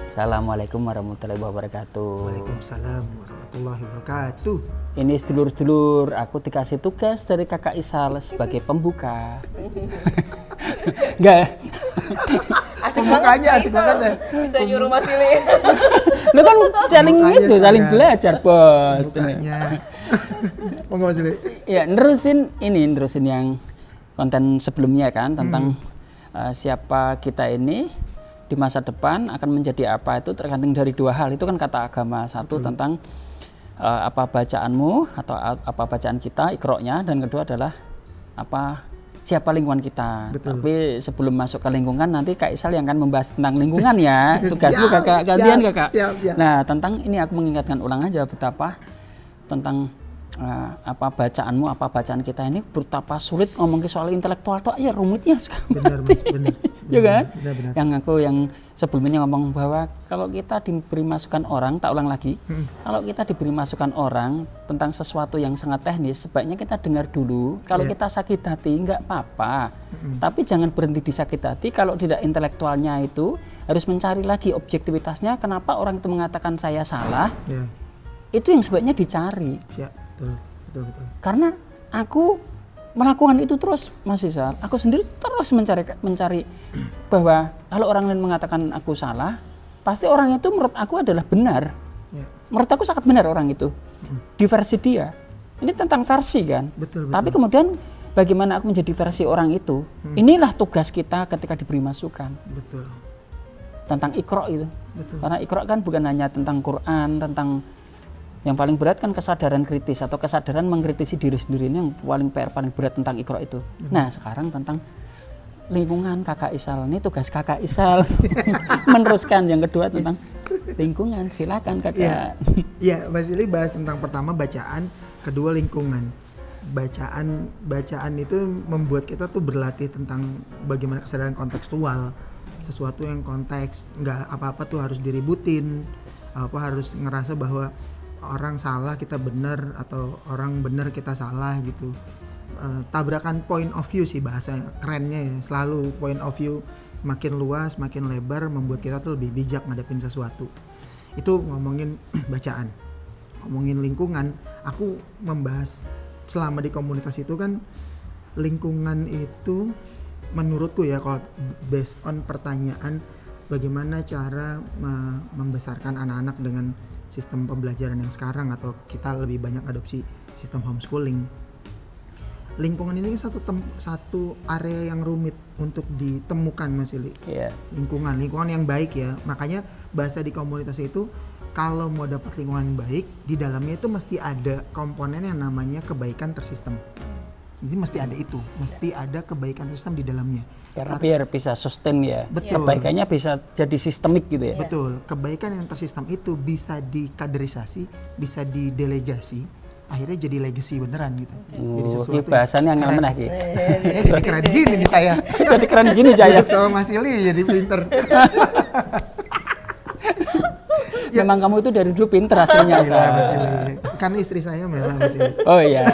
Assalamualaikum warahmatullahi wabarakatuh. Waalaikumsalam warahmatullahi wabarakatuh. Ini sedulur-sedulur, aku dikasih tugas dari kakak Isal sebagai pembuka. Enggak. Asik Pembukanya banget, asik banget ya. Bisa nyuruh Mas Ili. Lu kan saling Pembukanya itu, saling sekalian. belajar, Bos. Bukanya. Monggo Mas Ili. Ya, nerusin yang konten sebelumnya kan tentang siapa kita ini di masa depan akan menjadi apa, itu tergantung dari dua hal. Itu kan kata agama. Satu tentang apa bacaanmu atau apa bacaan kita, iqra-nya, dan kedua adalah siapa lingkungan kita. Betul. Tapi sebelum masuk ke lingkungan, nanti Kak Isal yang akan membahas tentang lingkungan ya. Tugasmu Siap, Kakak, gantian siap, Kakak. siap. Nah, tentang ini aku mengingatkan ulang aja betapa tentang apa bacaanmu, apa bacaan kita ini betapa sulit ngomong soal intelektual tuh ya rumitnya sekali. Benar Mas, benar. Ya kan? Benar. Yang sebelumnya ngomong bahwa kalau kita diberi masukan orang, tak ulang lagi, kalau kita diberi masukan orang tentang sesuatu yang sangat teknis, sebaiknya kita dengar dulu. Kalau kita sakit hati nggak apa-apa, tapi jangan berhenti di sakit hati. Kalau tidak intelektualnya itu harus mencari lagi objektivitasnya. Kenapa orang itu mengatakan saya salah? Ya. Itu yang sebaiknya dicari. Siap. Betul. Karena aku melakukan itu terus, Mas Isal. Aku sendiri terus mencari bahwa kalau orang lain mengatakan aku salah, pasti orang itu menurut aku adalah benar. Ya. Menurut aku sangat benar orang itu. Di versi dia. Ini tentang versi kan. Betul. Tapi kemudian bagaimana aku menjadi versi orang itu? Inilah tugas kita ketika diberi masukan. Betul. Tentang Iqra itu. Betul. Karena Iqra kan bukan hanya tentang Quran, tentang yang paling berat kan kesadaran kritis atau kesadaran mengkritisi diri sendiri, ini yang paling berat tentang Iqra itu. Nah, sekarang tentang lingkungan Kakak Isal. Ini tugas Kakak Isal meneruskan yang kedua tentang lingkungan. Silakan Kakak. Iya, Mas Ili bahas tentang pertama bacaan, kedua lingkungan. Bacaan itu membuat kita tuh berlatih tentang bagaimana kesadaran kontekstual. Sesuatu yang konteks, nggak apa-apa tuh harus diributin, harus ngerasa bahwa orang salah kita benar atau orang benar kita salah gitu. Tabrakan point of view sih bahasa kerennya ya. Selalu point of view makin luas, makin lebar membuat kita tuh lebih bijak ngadepin sesuatu. Itu ngomongin bacaan. Ngomongin lingkungan, aku membahas selama di komunitas itu kan lingkungan itu menurutku ya, kalau based on pertanyaan bagaimana cara membesarkan anak-anak dengan sistem pembelajaran yang sekarang atau kita lebih banyak adopsi sistem homeschooling. Lingkungan ini satu area yang rumit untuk ditemukan, Mas Ili. Yeah. Lingkungan yang baik ya. Makanya bahasa di komunitas itu kalau mau dapat lingkungan yang baik, di dalamnya itu mesti ada komponen yang namanya kebaikan tersistem. Jadi mesti ada itu, mesti ada kebaikan sistem di dalamnya. Karena biar bisa sustain ya. Betul. Kebaikannya bisa jadi sistemik gitu ya. Betul, kebaikan yang tersistem itu bisa dikaderisasi, bisa didelegasi, akhirnya jadi legacy beneran gitu. Jadi Ini bahasannya yang ngeleneh iki. Saya jadi keren gini nih saya. Jadi keren gini Jaya. Duduk sama Mas Ili jadi pinter. Memang kamu itu dari dulu pinter hasilnya. Gila, Mas Ili. Kan istri saya Mela, Mas Ili. Oh iya.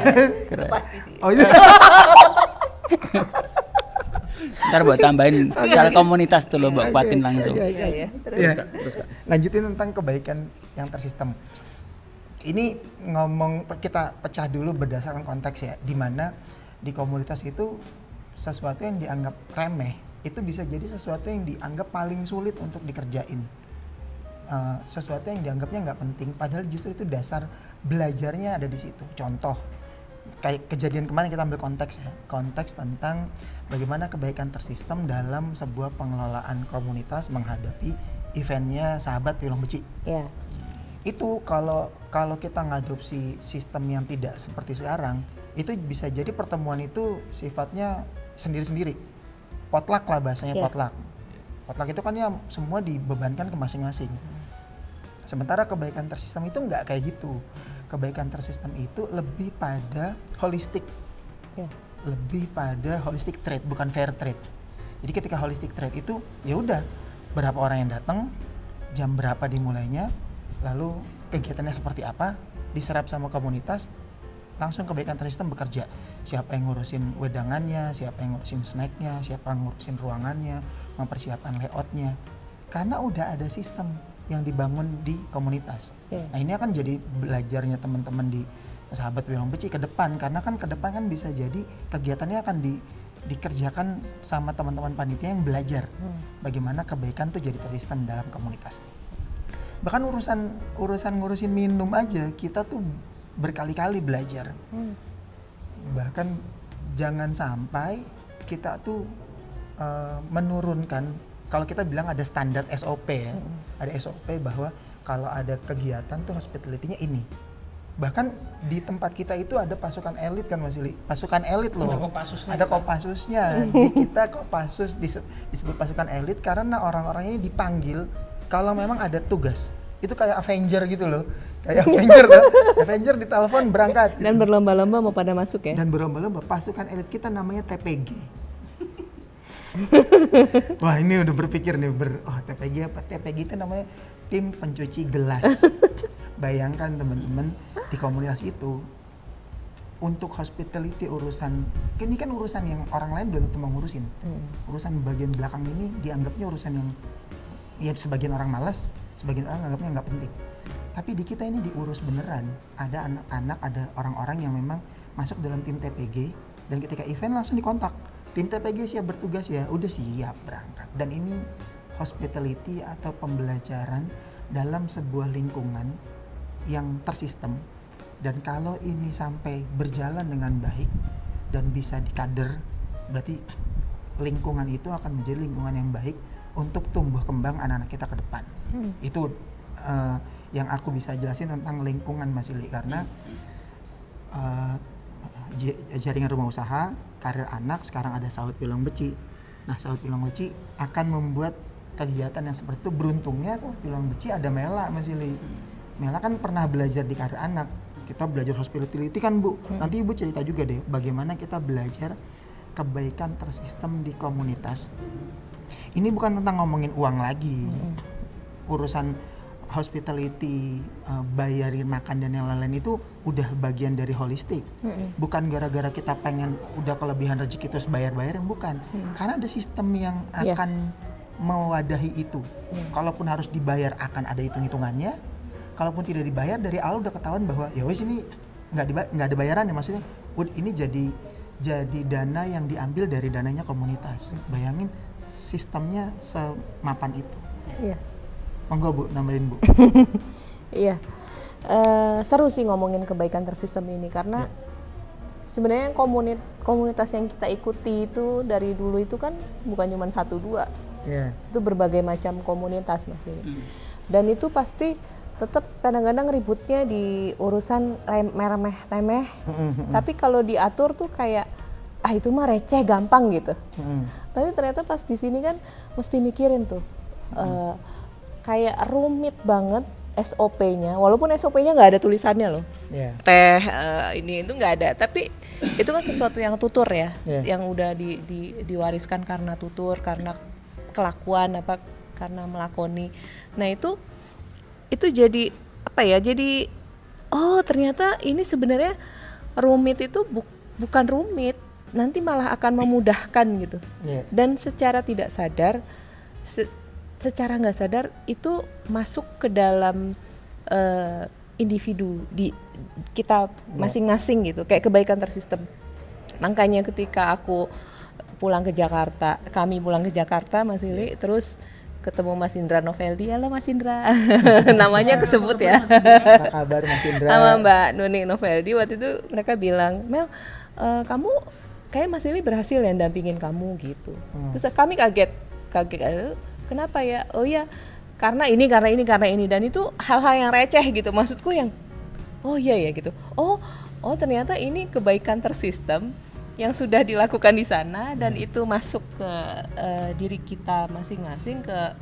Keren. Pasti sih. Oh iya. Ntar buat tambahin soal komunitas tuh lo buat kuatin langsung. Iya. Ya, lanjutin tentang kebaikan yang tersistem. Ini kita pecah dulu berdasarkan konteks ya, di mana di komunitas itu sesuatu yang dianggap remeh itu bisa jadi sesuatu yang dianggap paling sulit untuk dikerjain. Sesuatu yang dianggapnya nggak penting, padahal justru itu dasar belajarnya ada di situ. Contoh, kayak kejadian kemarin kita ambil konteks tentang bagaimana kebaikan tersistem dalam sebuah pengelolaan komunitas menghadapi eventnya Sahabat Wilong Beci. Iya. Itu kalau kita ngadopsi sistem yang tidak seperti sekarang, itu bisa jadi pertemuan itu sifatnya sendiri-sendiri. Potluck lah bahasanya, potluck. Potluck itu kan ya semua dibebankan ke masing-masing. Sementara kebaikan tersistem itu nggak kayak gitu. Kebaikan tersistem itu lebih pada holistik. Lebih pada holistic trade, bukan fair trade. Jadi ketika holistic trade itu ya udah berapa orang yang datang, jam berapa dimulainya, lalu kegiatannya seperti apa, diserap sama komunitas, langsung kebaikan tersistem bekerja. Siapa yang ngurusin wedangannya, siapa yang ngurusin snacknya, siapa yang ngurusin ruangannya, mempersiapkan layoutnya. Karena udah ada sistem yang dibangun di komunitas. Oke. Nah ini akan jadi belajarnya teman-teman di Sahabat Wilang Beci ke depan, karena kan ke depan kan bisa jadi kegiatannya akan dikerjakan sama teman-teman panitia yang belajar bagaimana kebaikan tuh jadi tersistem dalam komunitas. Bahkan urusan ngurusin minum aja kita tuh berkali-kali belajar. Bahkan jangan sampai kita tuh menurunkan, kalau kita bilang ada standar SOP ya, ada SOP bahwa kalau ada kegiatan tuh hospitality-nya ini. Bahkan di tempat kita itu ada pasukan elit kan Mas Ili, pasukan elit loh. Ada Kopassusnya. Di kita Kopassus disebut pasukan elit karena orang-orangnya dipanggil kalau memang ada tugas. Itu kayak Avenger gitu loh. Kayak Avenger loh. Avenger ditelepon berangkat. Dan Gitu. berlomba-lomba mau pada masuk ya. Dan berlomba-lomba pasukan elit kita namanya TPG. Wah ini udah berpikir nih TPG apa? TPG itu namanya tim pencuci gelas. Bayangkan teman-teman di komunitas itu untuk hospitality ini kan urusan yang orang lain belum tentu mau ngurusin. Urusan bagian belakang ini dianggapnya urusan yang ya sebagian orang malas, sebagian orang anggapnya nggak penting. Tapi di kita ini diurus beneran. Ada anak-anak, ada orang-orang yang memang masuk dalam tim TPG dan ketika event langsung dikontak. Tim TPG siap bertugas ya, udah siap berangkat. Dan ini hospitality atau pembelajaran dalam sebuah lingkungan yang tersistem. Dan kalau ini sampai berjalan dengan baik dan bisa dikader, berarti lingkungan itu akan menjadi lingkungan yang baik untuk tumbuh kembang anak-anak kita ke depan. Itu yang aku bisa jelasin tentang lingkungan Mas Ili, karena jaringan rumah usaha, karir anak, sekarang ada Sahabat Wilang Beci. Nah Sahabat Wilang Beci akan membuat kegiatan yang seperti itu. Beruntungnya Sahabat Wilang Beci ada Mela Mas Ili. Mela kan pernah belajar di karir anak, kita belajar hospitality kan Bu. Nanti Ibu cerita juga deh bagaimana kita belajar kebaikan tersistem di komunitas. Ini bukan tentang ngomongin uang lagi. Urusan hospitality, bayarin makan dan yang lain-lain itu udah bagian dari holistik. Bukan gara-gara kita pengen udah kelebihan rezeki terus bayar-bayarin, bukan. Karena ada sistem yang akan mewadahi itu. Kalaupun harus dibayar akan ada hitung-hitungannya. Kalaupun tidak dibayar dari awal udah ketahuan bahwa ya wes ini nggak ada bayaran ya, maksudnya ini jadi dana yang diambil dari dananya komunitas. Bayangin sistemnya semapan itu. Iya. Monggo Bu, nambahin Bu. Iya. Seru sih ngomongin kebaikan tersistem ini karena sebenarnya komunitas yang kita ikuti itu dari dulu itu kan bukan cuma 1-2. Itu berbagai macam komunitas Mas ini. Dan itu pasti tetap kadang-kadang ributnya di urusan remeh-temeh. Tapi kalau diatur tuh kayak itu mah receh gampang gitu. Tapi ternyata pas di sini kan mesti mikirin tuh. Kayak rumit banget SOP-nya, walaupun SOP-nya nggak ada tulisannya loh. Teh ini itu nggak ada, tapi itu kan sesuatu yang tutur ya, yang udah diwariskan karena tutur, karena kelakuan apa, karena melakoni. Nah itu jadi apa ya? Jadi ternyata ini sebenarnya rumit itu bukan rumit, nanti malah akan memudahkan gitu. Dan secara tidak sadar, secara nggak sadar itu masuk ke dalam individu di kita masing-masing gitu, kayak kebaikan tersistem. Makanya ketika kami pulang ke Jakarta Mas Ili, terus ketemu Mas Indra Noveldi, halo Mas Indra, namanya kesebut ya. Apa kabar Mas Indra? Sama Mbak Nuni Noveldi, waktu itu mereka bilang, Mel, kamu kayak Mas Ili berhasil ya dampingin kamu gitu. Terus kami kaget, kenapa ya? Oh ya, karena ini, dan itu hal-hal yang receh gitu, maksudku yang, oh iya ya gitu. Oh ternyata ini kebaikan tersistem yang sudah dilakukan di sana dan itu masuk ke diri kita masing-masing, ke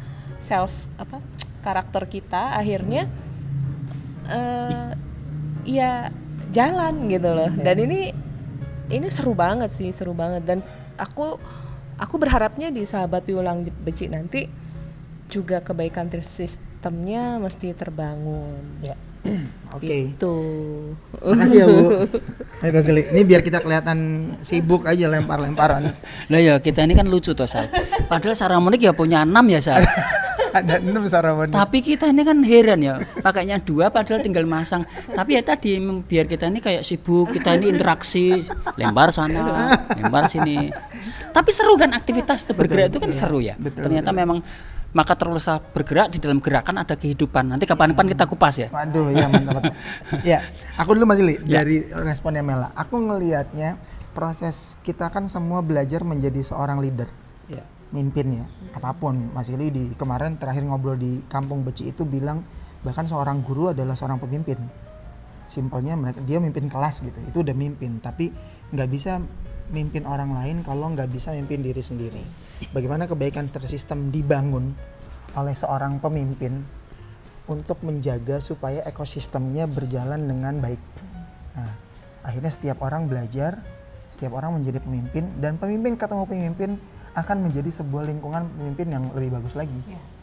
karakter kita, akhirnya ya jalan gitu loh. Dan ini seru banget dan aku berharapnya di Sahabat Wilang Beci nanti juga kebaikan tersistemnya mesti terbangun. Oke. Itu. Makasih ya Bu. Ini biar kita kelihatan sibuk aja lempar-lemparan. Lah ya kita ini kan lucu toh Sal. Padahal Saramonic ya punya 6 ya Sal. Ada 6 ceremony. Tapi kita ini kan heran ya, pakainya 2 padahal tinggal masang. Tapi ya tadi biar kita ini kayak sibuk, kita ini interaksi, lempar sana, lempar sini. Tapi seru kan aktivitas bergerak itu kan seru ya. Ternyata memang maka terus bergerak, di dalam gerakan ada kehidupan. Nanti kapan-kapan kita kupas ya. Waduh, iya mantap. Ya, aku dulu Mas Ili dari responnya Mela. Aku ngelihatnya proses kita kan semua belajar menjadi seorang leader. Ya. Mimpin ya, apapun. Mas Ili di kemarin terakhir ngobrol di Kampung Beci itu bilang bahkan seorang guru adalah seorang pemimpin. Simpelnya dia mimpin kelas gitu, itu udah mimpin. Tapi nggak bisa mimpin orang lain kalau nggak bisa mimpin diri sendiri. Bagaimana kebaikan tersistem dibangun oleh seorang pemimpin untuk menjaga supaya ekosistemnya berjalan dengan baik. Nah, akhirnya setiap orang belajar, setiap orang menjadi pemimpin, dan pemimpin ketemu pemimpin akan menjadi sebuah lingkungan pemimpin yang lebih bagus lagi.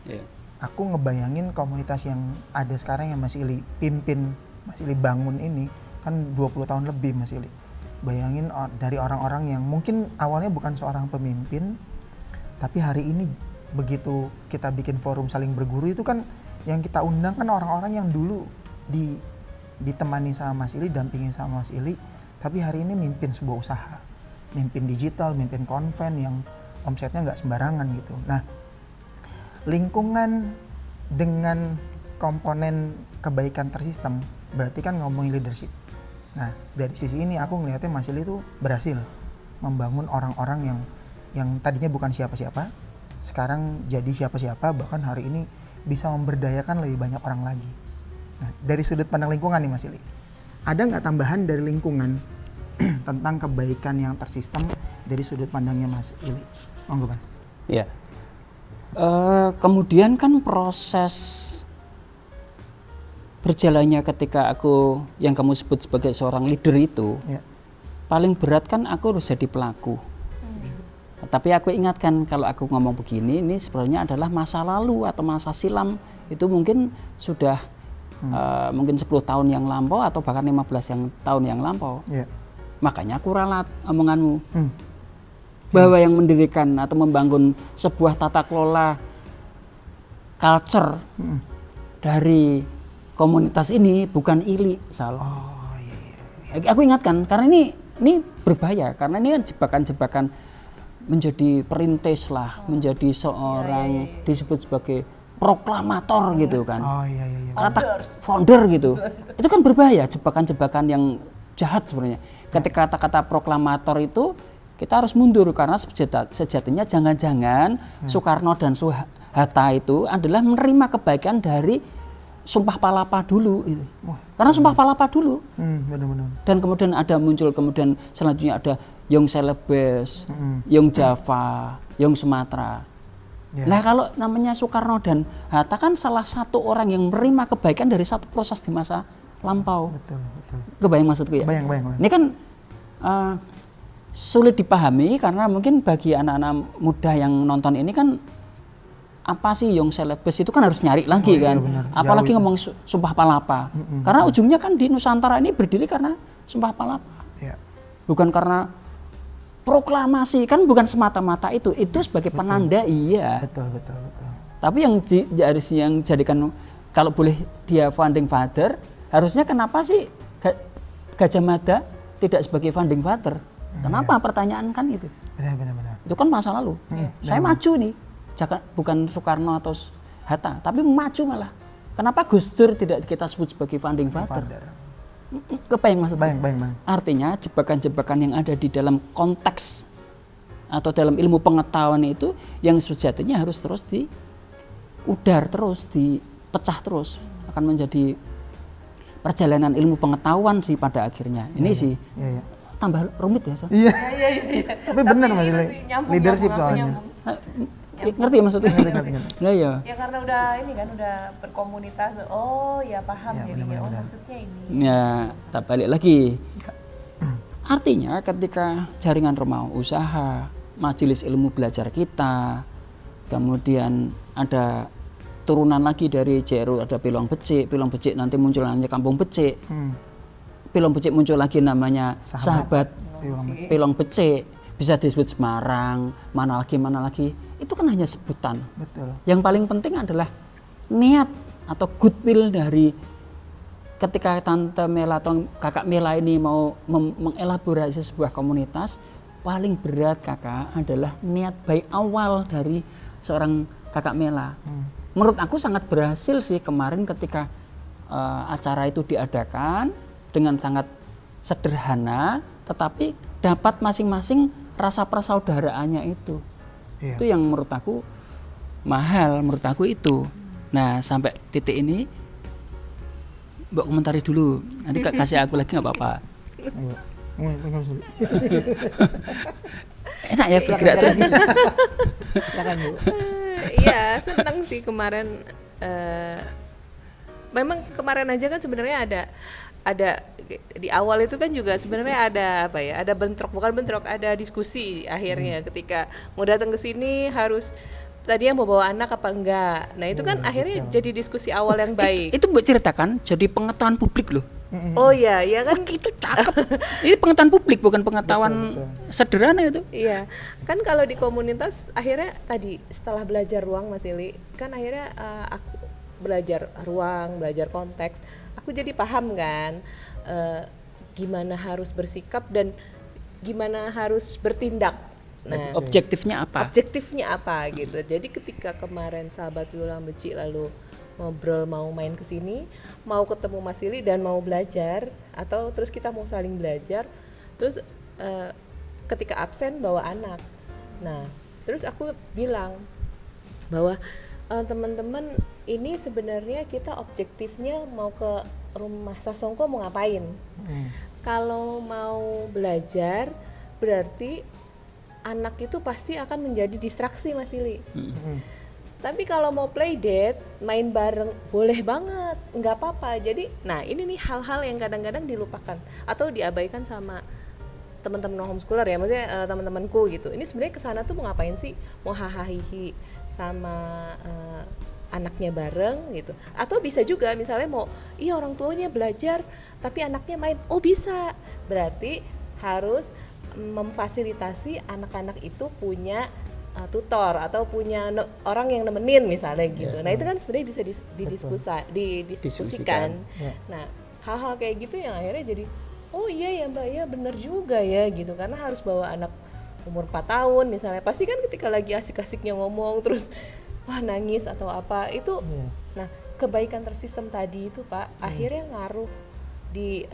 Ya. Aku ngebayangin komunitas yang ada sekarang yang Mas Ili pimpin, Mas Ili bangun ini kan 20 tahun lebih Mas Ili. Bayangin dari orang-orang yang mungkin awalnya bukan seorang pemimpin, tapi hari ini begitu kita bikin forum saling berguru itu kan yang kita undang kan orang-orang yang dulu ditemani sama Mas Ili, dampingin sama Mas Ili, tapi hari ini mimpin sebuah usaha, mimpin digital, mimpin konven yang omsetnya nggak sembarangan gitu. Nah, lingkungan dengan komponen kebaikan tersistem berarti kan ngomongin leadership. Nah, dari sisi ini aku ngelihatnya Mas Ili itu berhasil membangun orang-orang yang tadinya bukan siapa-siapa, sekarang jadi siapa-siapa, bahkan hari ini bisa memberdayakan lebih banyak orang lagi. Nah, dari sudut pandang lingkungan nih Mas Ili, ada nggak tambahan dari lingkungan tentang kebaikan yang tersistem dari sudut pandangnya Mas Ili? Monggo Mas. Ya. Kemudian kan proses berjalannya ketika aku yang kamu sebut sebagai seorang leader itu paling berat kan aku harus jadi pelaku. Tapi aku ingatkan kalau aku ngomong begini ini sebenarnya adalah masa lalu atau masa silam, itu mungkin sudah mungkin 10 tahun yang lampau atau bahkan 15 tahun yang lampau. Makanya aku ralat omonganmu bahwa yang mendirikan atau membangun sebuah tata kelola culture dari komunitas ini bukan Ili, Sal. Aku ingatkan karena ini berbahaya, karena ini kan jebakan-jebakan menjadi perintis lah, menjadi seorang disebut sebagai proklamator gitu kan. Kata founder gitu. Itu kan berbahaya, jebakan-jebakan yang jahat sebenarnya. Ketika kata-kata proklamator itu kita harus mundur karena sejatinya jangan-jangan Soekarno dan Hatta itu adalah menerima kebaikan dari Sumpah Palapa dulu itu. Karena Sumpah Palapa dulu. Benar-benar. Dan kemudian muncul selanjutnya ada Yong Celebes, Yong Java, Yong Sumatera. Nah kalau namanya Soekarno dan Hatta kan salah satu orang yang menerima kebaikan dari satu proses di masa lampau. Betul. Kebayang maksudku ya? Bayang. Ini kan sulit dipahami karena mungkin bagi anak-anak muda yang nonton ini kan apa sih Yong Celebes itu kan harus nyari lagi kan. Apalagi ngomong Sumpah Palapa. Karena ujungnya kan di Nusantara ini berdiri karena Sumpah Palapa. Bukan karena proklamasi, kan bukan semata-mata itu sebagai penanda. Betul. Tapi yang jadikan kalau boleh dia founding father, harusnya kenapa sih Gajah Mada tidak sebagai founding father? Kenapa pertanyaan kan itu? Benar. Itu kan masa lalu. Saya maju nih. Bukan Soekarno atau Hatta, tapi maju malah. Kenapa Gus Dur tidak kita sebut sebagai founding father? Kebayang maksudnya? Bayang. Artinya jebakan-jebakan yang ada di dalam konteks atau dalam ilmu pengetahuan itu yang sejatinya harus terus dipecah terus, akan menjadi perjalanan ilmu pengetahuan sih pada akhirnya. Ini sih tambah rumit ya. Iya. Tapi benar Mas, leadership soalnya. Ngerti maksudnya? Ngerti. Ya karena udah berkomunitas. Oh ya paham jadinya. Oh maksudnya ini. Ya, tak balik lagi. Artinya ketika jaringan rumah usaha, majelis ilmu belajar kita, kemudian ada turunan lagi dari JRU, ada Pilong Becik nanti muncul namanya Kampung Becik. Pilong Becik muncul lagi namanya Sahabat Pilong Becik. Bisa disebut Semarang, mana lagi. itu kan hanya sebutan. Betul. Yang paling penting adalah niat atau goodwill dari ketika Tante Mela atau Kakak Mela ini mau mengelaborasi sebuah komunitas, paling berat Kakak adalah niat baik awal dari seorang Kakak Mela. Menurut aku sangat berhasil sih kemarin ketika acara itu diadakan dengan sangat sederhana, tetapi dapat masing-masing rasa persaudaraannya itu. Iya. Itu yang menurut aku mahal, menurut aku itu. Nah sampai titik ini Mbak komentari dulu, nanti kasih aku lagi nggak apa-apa. Enak ya bergerak terus gitu. Silakan Bu. Iya, senang sih kemarin. Memang kemarin aja kan sebenarnya ada di awal itu kan juga sebenarnya ada apa ya? Ada bukan bentrok, ada diskusi akhirnya ketika mau datang ke sini harus tadi mau bawa anak apa enggak. Nah, itu kan akhirnya jadi diskusi awal yang baik. Itu buat ceritakan jadi pengetahuan publik loh. Oh iya, ya kan Itu cakep. Ini pengetahuan publik bukan pengetahuan sederhana itu. iya, kan kalau di komunitas akhirnya tadi setelah belajar ruang Mas Ili, kan akhirnya aku belajar ruang, belajar konteks, aku jadi paham kan gimana harus bersikap dan gimana harus bertindak. Nah, Objektifnya apa? objektifnya apa gitu. Jadi ketika kemarin sahabat Wilam Beci lalu ngobrol mau main ke sini, mau ketemu Mas Ili dan mau belajar atau terus kita mau saling belajar, terus ketika absen bawa anak. Nah, terus aku bilang bahwa teman-teman ini sebenarnya kita objektifnya mau ke rumah Sasongko mau ngapain? Kalau mau belajar berarti anak itu pasti akan menjadi distraksi Mas Ili. Tapi kalau mau play date, main bareng boleh banget, nggak apa-apa. Jadi, nah ini nih hal-hal yang kadang-kadang dilupakan atau diabaikan sama teman-teman homeschooler ya, maksudnya teman-temanku gitu. Ini sebenarnya kesana tuh mau ngapain sih? Mau hahaha sama anaknya bareng gitu. Atau bisa juga misalnya mau, iya orang tuanya belajar, tapi anaknya main. Oh bisa, berarti harus memfasilitasi anak-anak itu punya tutor atau punya orang yang nemenin misalnya gitu. Nah itu kan sebenarnya bisa didiskusikan. Nah hal-hal kayak gitu yang akhirnya jadi oh iya ya Mbak ya benar juga ya gitu, karena harus bawa anak umur 4 tahun misalnya, pasti kan ketika lagi asik-asiknya ngomong terus wah nangis atau apa itu. Nah kebaikan tersistem tadi itu Pak akhirnya ngaruh di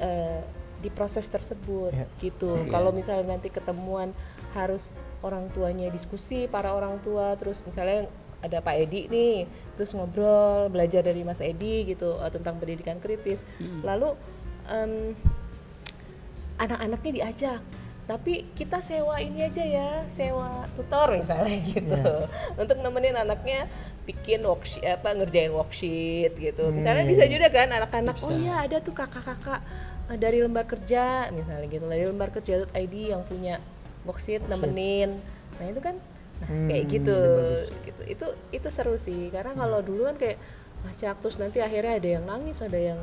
proses tersebut gitu. Kalau misalnya nanti ketemuan harus orang tuanya diskusi, para orang tua, terus misalnya ada Pak Edi nih, terus ngobrol, belajar dari Mas Edi gitu tentang pendidikan kritis. Lalu anak-anaknya diajak, tapi kita sewa ini aja ya, sewa tutor misalnya gitu, untuk nemenin anaknya bikin worksheet, ngerjain worksheet gitu. Misalnya bisa juga kan anak-anak, oh iya ada tuh kakak-kakak dari lembar kerja misalnya gitu, dari lembar kerja.id yang punya worksheet nemenin. Nah itu kan kayak gitu. Itu seru sih, karena kalau dulu kan kayak masih terus nanti akhirnya ada yang nangis, ada yang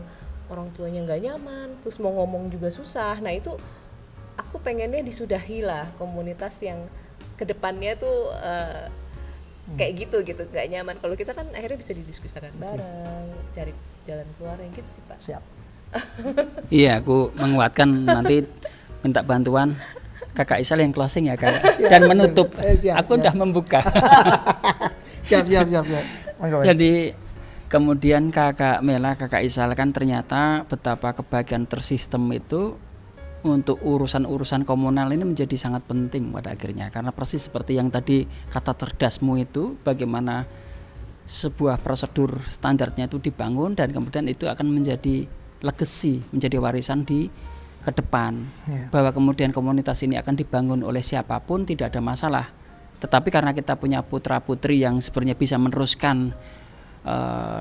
orang tuanya nggak nyaman, terus mau ngomong juga susah. Nah itu aku pengennya disudahi lah komunitas yang kedepannya tuh kayak gitu nggak nyaman. Kalau kita kan akhirnya bisa didiskusikan bareng, cari jalan keluar yang gitu sih Pak. Siap. Iya, aku menguatkan nanti minta bantuan Kakak Isal yang closing ya Kak, dan menutup. Aku udah membuka. Siap. Jadi kemudian Kakak Mela, Kakak Isal kan ternyata betapa kebahagiaan tersistem itu untuk urusan-urusan komunal ini menjadi sangat penting pada akhirnya, karena persis seperti yang tadi kata cerdasmu itu, bagaimana sebuah prosedur standarnya itu dibangun dan kemudian itu akan menjadi legacy, menjadi warisan di ke depan, bahwa kemudian komunitas ini akan dibangun oleh siapapun tidak ada masalah. Tetapi karena kita punya putra putri yang sebenarnya bisa meneruskan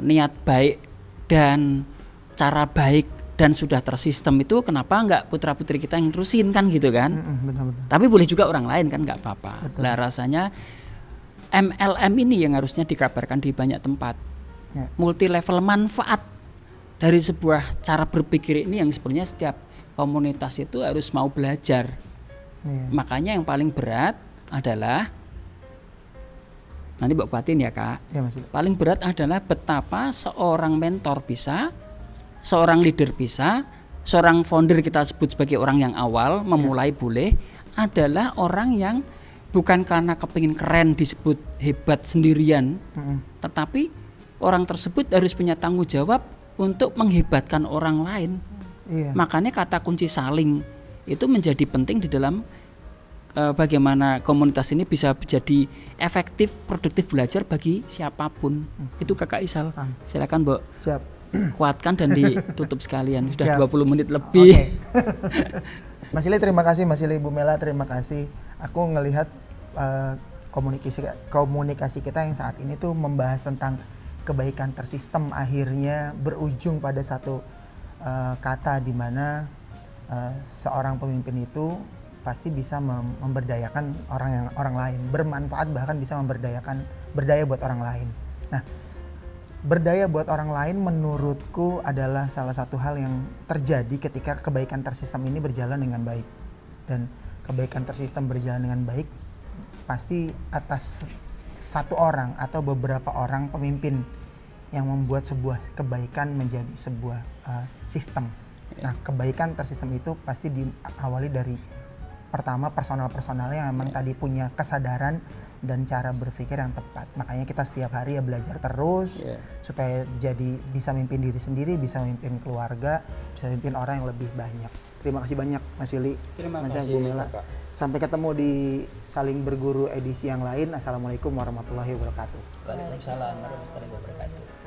niat baik dan cara baik dan sudah tersistem itu, kenapa enggak putra putri kita yang terusin kan gitu kan? Betul. Tapi boleh juga orang lain kan, nggak apa-apa. Lah rasanya MLM ini yang harusnya dikabarkan di banyak tempat, multi level manfaat dari sebuah cara berpikir ini yang sebenarnya setiap komunitas itu harus mau belajar. Makanya yang paling berat adalah nanti Mbak Batin ya Kak. Ya Mas Ili. Paling berat adalah betapa seorang mentor bisa, seorang leader bisa, seorang founder kita sebut sebagai orang yang awal memulai boleh, adalah orang yang bukan karena kepingin keren disebut hebat sendirian, tetapi orang tersebut harus punya tanggung jawab untuk menghebatkan orang lain. Iya. Makanya kata kunci saling itu menjadi penting di dalam bagaimana komunitas ini bisa menjadi efektif, produktif belajar bagi siapapun. Itu Kakak Isal. Silakan Mbok Siap. kuatkan dan ditutup sekalian. Sudah Siap. 20 menit lebih. Oke. Mas Ili terima kasih, Mas Ili, Ibu Mela terima kasih. Aku ngelihat komunikasi kita yang saat ini tuh membahas tentang kebaikan tersistem akhirnya berujung pada satu kata di mana seorang pemimpin itu pasti bisa memberdayakan orang lain, bermanfaat bahkan bisa berdaya buat orang lain. Nah, berdaya buat orang lain menurutku adalah salah satu hal yang terjadi ketika kebaikan tersistem ini berjalan dengan baik. Dan kebaikan tersistem berjalan dengan baik pasti atas satu orang atau beberapa orang pemimpin yang membuat sebuah kebaikan menjadi sebuah sistem. Nah, kebaikan tersistem itu pasti diawali dari pertama personal-personalnya yang memang tadi punya kesadaran dan cara berpikir yang tepat. Makanya kita setiap hari ya belajar terus supaya jadi bisa mimpin diri sendiri, bisa mimpin keluarga, bisa mimpin orang yang lebih banyak. Terima kasih banyak Mas Ili. Terima Mas kasih, Bu Mela. Bapak. Sampai ketemu di Saling Berguru edisi yang lain. Assalamualaikum warahmatullahi wabarakatuh. Waalaikumsalam warahmatullahi wabarakatuh.